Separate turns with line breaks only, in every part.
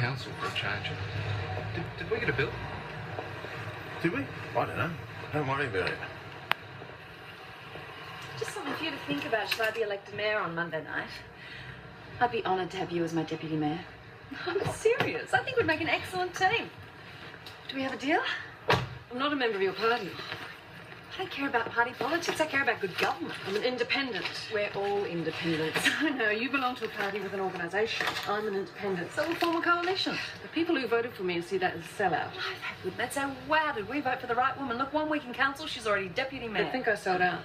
council for a change. Did we get a bill?
Did we? I don't know. Don't worry about it.
Just something for you to think about should I be elected mayor on Monday night. I'd be honoured to have you as my deputy mayor. I'm serious. I think we'd make an excellent team. Do we have a deal?
I'm not a member of your party.
I don't care about party politics. I care about good government.
I'm an independent.
We're all independents.
I know, you belong to a party with an organisation. I'm an independent.
So we'll form a coalition.
The people who voted for me see that as a sellout.
They'd say, wow, did we vote for the right woman? Look, 1 week in council, she's already deputy mayor.
They think I sold out.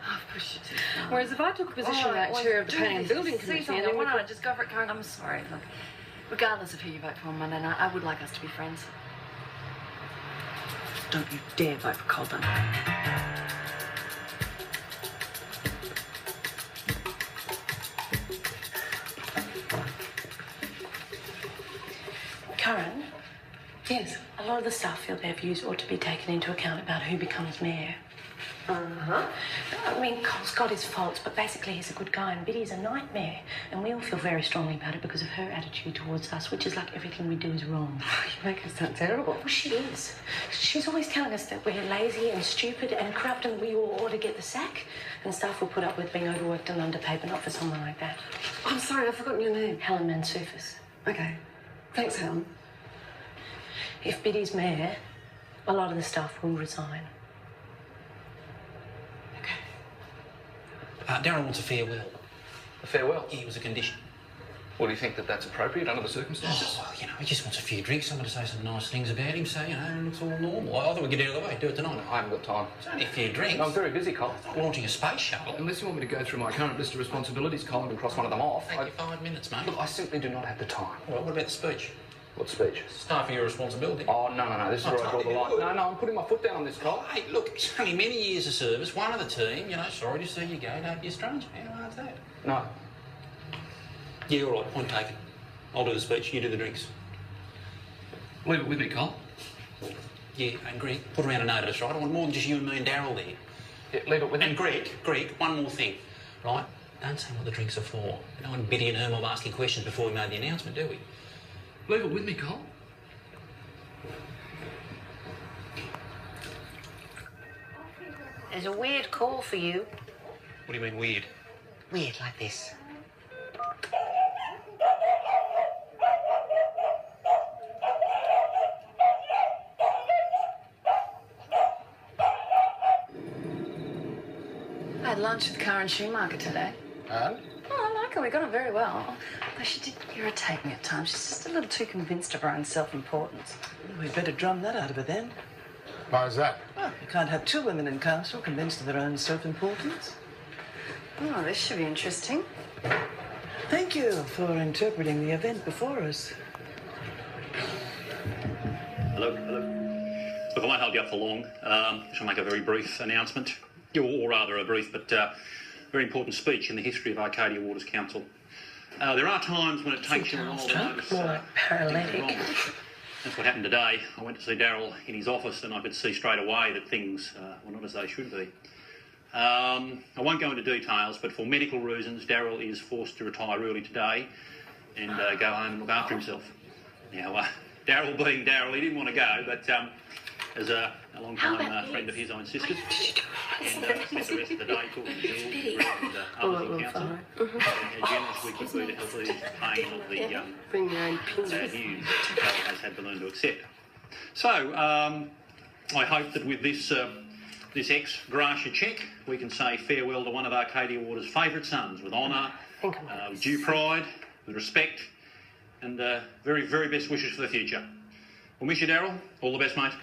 Oh, push you too far.
Whereas if I took a position like chair of the Planning and Building
See
Committee...
something, why don't I just go for it, Karen? I'm sorry. Look, regardless of who you vote for on Monday night, I would like us to be friends.
Don't you dare vote for Colton.
Karen,
Yes.
a lot of the Starfield their views ought to be taken into account about who becomes mayor.
Uh-huh.
I mean, Cole's got his faults, but basically he's a good guy, and Biddy's a nightmare. And we all feel very strongly about it because of her attitude towards us, which is like everything we do is wrong.
You make her sound terrible.
Well, she is. She's always telling us that we're lazy and stupid and corrupt and we all ought to get the sack. And staff will put up with being overworked and underpaid, but not for someone like that.
I'm sorry, I've forgotten your name.
Helen Mansufis.
Okay. Thanks, Helen.
If Biddy's mayor, a lot of the staff will resign.
Darren wants a farewell.
A farewell?
Yeah, it was a condition.
Well, do you think that that's appropriate under the circumstances?
Oh, well, you know, he just wants a few drinks, someone to say some nice things about him, so, you know, it looks all normal. I thought we'd get out of the way, do it tonight.
I haven't got time.
It's only a few drinks.
I'm very busy, Colin.
Not launching a space shuttle.
Unless you want me to go through my current list of responsibilities, Colin, and cross one of them off.
Take you 5 minutes, mate.
Look, I simply do not have the time.
All right, what about the speech?
What speech?
Staff are your responsibility.
Oh, no. This is where I draw the line. No, I'm putting my foot down on this, Colin.
Hey, look, it's only many years of service, one of the team, you know, sorry to see you go, don't be a stranger. How hard's that?
No.
Yeah, all right, point taken. I'll do the speech, you do the drinks.
Leave it with me, Colin.
Yeah, and Greg, put around a note of us, right? I want more than just you and me and Daryl there.
Yeah, leave it with me.
And Greg, one more thing, right? Don't say what the drinks are for. No one Biddy and Irma were asking questions before we made the announcement, do we?
Leave it with me, Colin.
There's a weird call for you.
What do you mean, weird?
Weird like this.
I had lunch with Karen Schumacher today.
And?
Oh, I like her. We got on very well. Though she did irritate me at times. She's just a little too convinced of her own self-importance.
We'd better drum that out of her then.
Why's that?
Well, you can't have two women in council convinced of their own self-importance.
Oh, this should be interesting.
Thank you for interpreting the event before us.
Hello. Look, I won't hold you up for long. I shall make a very brief announcement, or rather a brief but very important speech in the history of Arcadia Waters Council. There are times when it takes you a while to notice
More like paralytic.
wrong. That's what happened today. I went to see Daryl in his office and I could see straight away that things were not as they should be. I won't go into details, but for medical reasons, Daryl is forced to retire early today and go home and look after himself. Now, Daryl being Daryl, he didn't want to go, but as a long-time friend of his, I insisted. And spent the rest of the day talking to Bill and others in council. How generous we could be to help ease the pain of the
Bring your own
sad news Daryl has had to learn to accept. So, I hope that with this this ex gratia cheque, we can say farewell to one of Arcadia Waters' favourite sons with honour, with due pride, with respect, and very, very best wishes for the future. We'll miss you, Daryl. All the best, mate.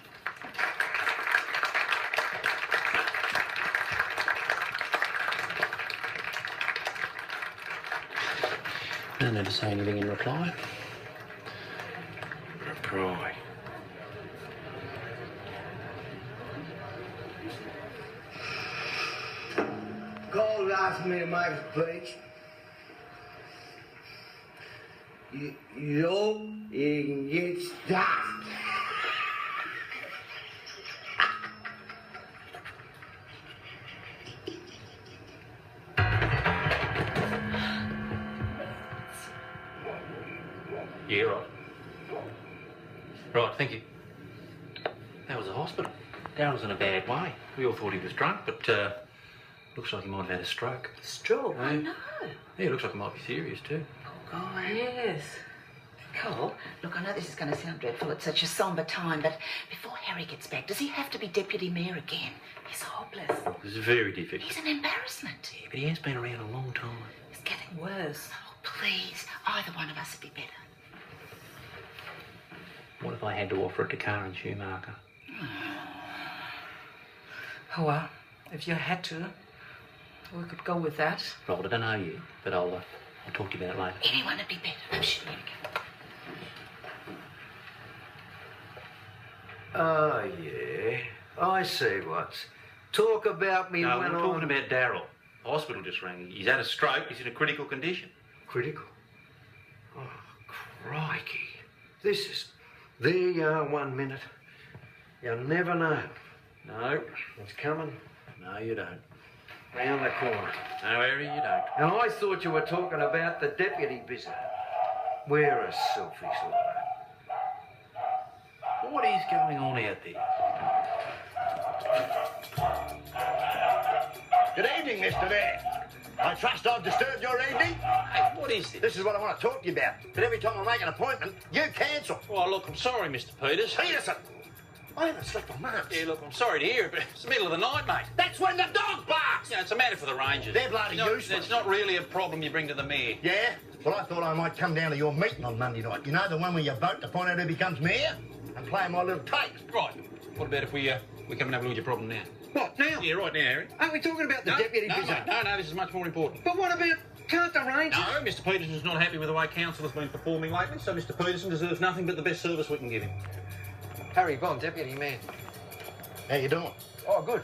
I never say anything in reply.
Reply.
God asked me to make a speech. You can get stuffed.
Yeah, right. Right, thank you. That was a hospital. Daryl's in a bad way. We all thought he was drunk, but looks like he might have had a stroke.
Stroke?
Oh, no. Yeah, looks like it might be serious too.
Oh, yes. Cole, look, I know this is going to sound dreadful at such a sombre time, but before Harry gets back, does he have to be deputy mayor again? He's hopeless.
This is very difficult.
He's an embarrassment.
Yeah, but he has been around a long time.
It's getting worse. Oh, please. Either one of us would be better.
What if I had to offer it to Karen Schumacher?
Oh, well, if you had to, we could go with that.
Right, I don't know you, but I'll talk to you about it later.
Anyone would be better. I'm sure you can.
Oh, yeah. I see what's. Talk about me
No,
when
we're talking about Daryl. The hospital just rang. He's had a stroke. He's in a critical condition.
Critical? Oh, crikey. This is... There you are 1 minute. You'll never know.
No.
It's coming
No, you don't.
round the corner.
No, Harry, you don't.
Now, I thought you were talking about the deputy business. We're a selfish lot.
What is going on out there?
Good evening, Mr. Mayor. I trust I've disturbed your evening.
Hey, what is this?
This is what I want to talk to you about. But every time I make an appointment, you cancel.
Oh, look, I'm sorry, Mr. Peters.
Peterson! I haven't slept for months.
Yeah, look, I'm sorry to hear it, but it's the middle of the night, mate.
That's when the dog barks!
You know, it's a matter for the Rangers.
They're bloody useless.
It's not really a problem you bring to the mayor.
Yeah? Well, I thought I might come down to your meeting on Monday night. You know, the one where you vote to find out who becomes mayor? And play my little tape.
Right. What about if we come and have a look at your problem now?
What, now?
Yeah, right now, Harry.
Aren't we talking about the deputy
no,
business?
mate, no, this is much more important.
But what about... Can't the Rangers...
No, Mr. Peterson's not happy with the way council has been performing lately, so Mr. Peterson deserves nothing but the best service we can give him.
Harry Bond, deputy mayor.
How you doing?
Oh, good.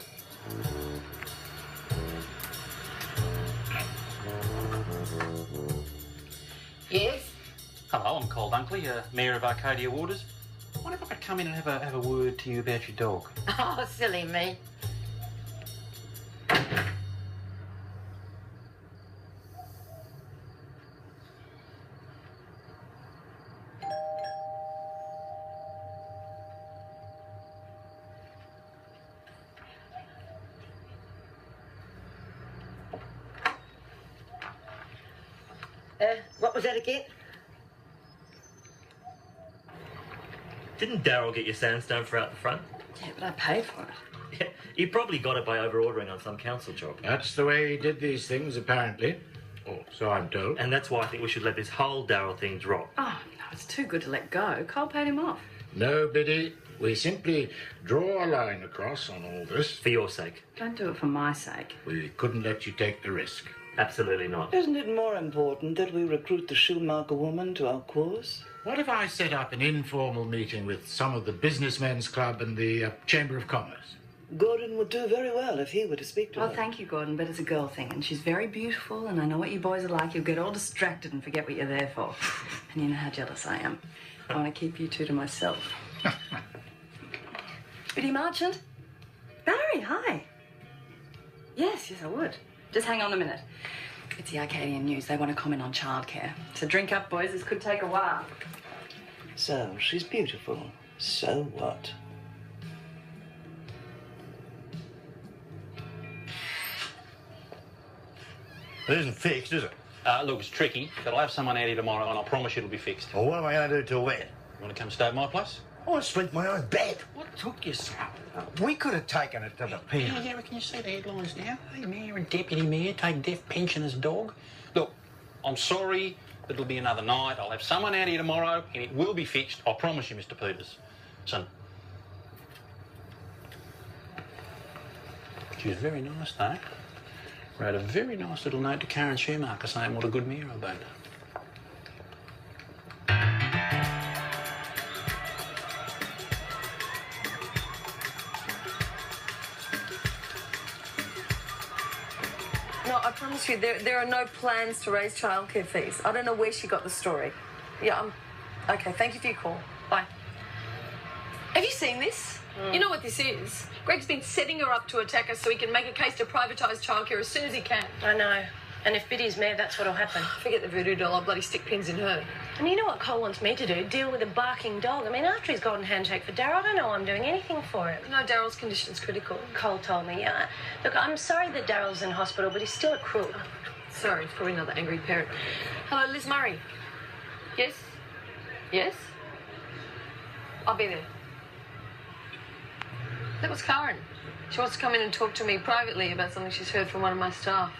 Yes?
Hello, I'm Cole Dunkley, Mayor of Arcadia Waters. I wonder if I could come in and have a word to you about your dog.
Oh, silly me. What was that again?
Didn't Daryl get your sandstone for out the front?
Yeah, but I paid for it.
Yeah, he probably got it by over-ordering on some council job.
That's the way he did these things, apparently. Or so I'm told.
And that's why I think we should let this whole Daryl thing drop.
Oh, no, it's too good to let go. Cole paid him off.
No, Biddy. We simply draw a line across on all this.
For your sake.
Don't do it for my sake.
We couldn't let you take the risk.
Absolutely not.
Isn't it more important that we recruit the Schumacher woman to our cause?
What if I set up an informal meeting with some of the Businessmen's Club and the Chamber of Commerce?
Gordon would do very well if he were to speak to
Well,
her.
thank you, Gordon, but it's a girl thing, and she's very beautiful, and I know what you boys are like. You'll get all distracted and forget what you're there for. And you know how jealous I am. I want to keep you two to myself. Biddy Marchant? Barry, hi. Yes, I would. Just hang on a minute. It's the Arcadian News. They want to comment on childcare. So drink up, boys. This could take a while.
So, she's beautiful. So what?
It isn't fixed, is it?
Look, it's tricky, but I'll have someone out here tomorrow, and I promise you it'll be fixed.
Well, what am I going to do till then?
You want to come stay at my place?
I want to sleep in my own bed.
What took you so? We could have taken it to the pen.
Yeah, can you see the headlines now? Hey, Mayor and Deputy Mayor take deaf pensioner's dog. Look, I'm sorry, but it'll be another night. I'll have someone out here tomorrow, and it will be fixed. I promise you, Mr. Peters. Son. She was very nice, though. Wrote a very nice little note to Karen Schumacher saying what a good mayor I've been.
No, I promise you, there are no plans to raise childcare fees. I don't know where she got the story. Yeah, okay, thank you for your call. Bye. Have you seen this? You know what this is? Greg's been setting her up to attack us so he can make a case to privatise childcare as soon as he can.
I know. And if Biddy's mayor, that's what'll happen.
Forget the voodoo doll, I'll bloody stick pins in her.
And you know what Cole wants me to do? Deal with a barking dog. I mean, after his golden handshake for Daryl, I don't know I'm doing anything for him.
No, Daryl's condition's critical.
Cole told me, yeah. Look, I'm sorry that Daryl's in hospital, but he's still a crook.
Sorry, probably another angry parent. Hello, Liz Murray. Yes? Yes? I'll be there. That was Karen. She wants to come in and talk to me privately about something she's heard from one of my staff.